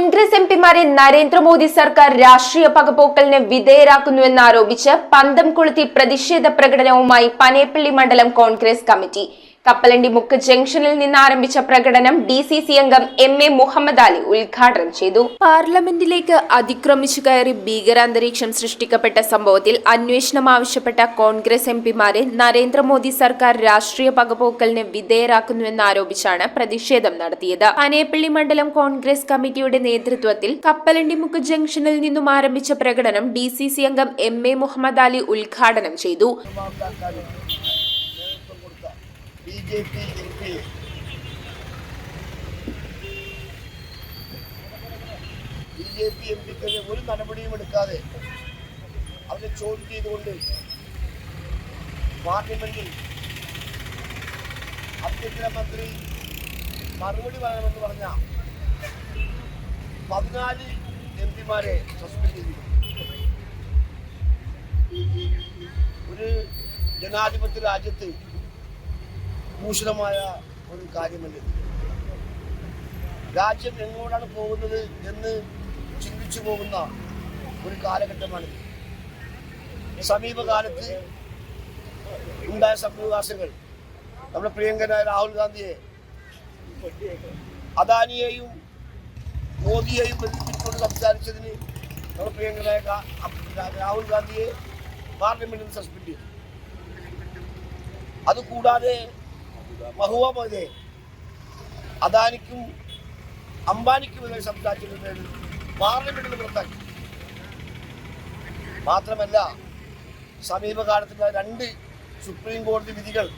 കോൺഗ്രസ് എംപിമാരെ നരേന്ദ്രമോദി സർക്കാർ രാഷ്ട്രീയ പകപോക്കലിന് വിധേയരാക്കുന്നുവെന്നാരോപിച്ച് പന്തം കൊളുത്തി പ്രതിഷേധ പ്രകടനവുമായി പനേപ്പള്ളി മണ്ഡലം കോൺഗ്രസ് കമ്മിറ്റി. കപ്പലണ്ടി മുക്ക് ജംഗ്ഷനിൽ നിന്ന് ആരംഭിച്ച പ്രകടനം DCC അംഗം MA മുഹമ്മദ് അലി ഉദ്ഘാടനം ചെയ്തു. പാർലമെന്റിലേക്ക് അതിക്രമിച്ചു കയറി ഭീകരാന്തരീക്ഷം സൃഷ്ടിക്കപ്പെട്ട സംഭവത്തിൽ അന്വേഷണം ആവശ്യപ്പെട്ട കോൺഗ്രസ് എംപിമാരെ നരേന്ദ്രമോദി സർക്കാർ രാഷ്ട്രീയ പകപോക്കലിന് വിധേയരാക്കുന്നുവെന്നാരോപിച്ചാണ് പ്രതിഷേധം നടത്തിയത്. പനേപ്പള്ളി മണ്ഡലം കോൺഗ്രസ് കമ്മിറ്റിയുടെ നേതൃത്വത്തിൽ കപ്പലണ്ടി മുക്ക് ജംഗ്ഷനിൽ നിന്നും ആരംഭിച്ച പ്രകടനം DCC അംഗം MA മുഹമ്മദ് അലി ഉദ്ഘാടനം ചെയ്തു. BJP എംപിക്കെതിരെ ഒരു നടപടിയും എടുക്കാതെ അവരെ ചോദ്യം ചെയ്തുകൊണ്ട് പാർലമെന്റിൽ ആഭ്യന്തരമന്ത്രി മറുപടി പറയണമെന്ന് പറഞ്ഞ 14 എംപിമാരെ സസ്പെൻഡ് ചെയ്തിരിക്കുന്നു. ഒരു ജനാധിപത്യ രാജ്യത്ത് ഭൂഷണമായ ഒരു കാര്യമല്ല. രാജ്യം എങ്ങോട്ടാണ് പോകുന്നത് എന്ന് ചിന്തിച്ചു പോകുന്ന ഒരു കാലഘട്ടമാണിത്. സമീപകാലത്ത് ഉണ്ടായ സംഭവവികാസങ്ങൾ നമ്മുടെ പ്രിയങ്കരായ രാഹുൽ ഗാന്ധിയെ അദാനിയെയും മോദിയെയും ബന്ധിപ്പിച്ചുകൊണ്ട് സംസാരിച്ചതിന് നമ്മുടെ പ്രിയങ്കരായ രാഹുൽ ഗാന്ധിയെ പാർലമെന്റിൽ സസ്പെൻഡ് ചെയ്തു. അതുകൂടാതെ മഹുവ മോദി അദാനിക്കും അംബാനിക്കുമെതിരെ സംസാരിച്ചതിന് പാർലമെന്റിൽ പുറത്താക്കി. മാത്രമല്ല, സമീപകാലത്തുള്ള 2 സുപ്രീം കോടതി വിധികൾ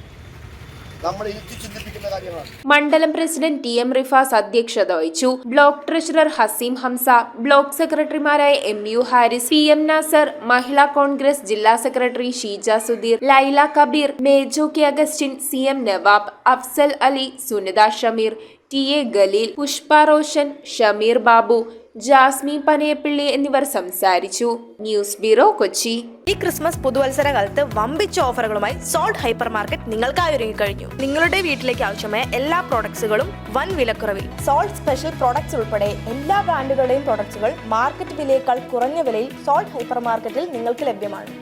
നമ്മൾ ഇരുത്തി ചിന്തിപ്പിക്കുന്ന കാര്യമാണ്. മണ്ഡലം പ്രസിഡന്റ് TM റിഫാസ് അധ്യക്ഷത വഹിച്ചു. Block treasurer Haseem Hamsa, block സെക്രട്ടറിമാരായ MU ഹാരിസ്, PM നാസർ, മഹിളാ കോൺഗ്രസ് ജില്ലാ secretary Sheeja Sudheer, Laila Kabeer, Mejo K Augustine, CM Navab, Afsal Ali, Sunitha Shameer, TA Galeel, Pushpa Roshan, Shameer Babu, Jasmi Panappally എന്നിവർ സംസാരിച്ചു. News bureau, Kochi. ഈ ക്രിസ്മസ് പുതുവത്സര കാലത്ത് വമ്പിച്ച ഓഫറുകളുമായി സോൾട്ട് ഹൈപ്പർ മാർക്കറ്റ് നിങ്ങൾക്കായി ഒരുങ്ങിക്കഴിഞ്ഞു. നിങ്ങളുടെ വീട്ടിലേക്ക് ആവശ്യമായ എല്ലാ പ്രോഡക്ട്സുകളും വൻ വിലക്കുറവിൽ. സോൾട്ട് സ്പെഷ്യൽ പ്രോഡക്ട്സ് ഉൾപ്പെടെ എല്ലാ ബ്രാൻഡുകളുടെയും പ്രോഡക്ട്സുകൾ മാർക്കറ്റ് വിലയേക്കാൾ കുറഞ്ഞ വിലയിൽ സോൾട്ട് ഹൈപ്പർ മാർക്കറ്റിൽ നിങ്ങൾക്ക് ലഭ്യമാണ്.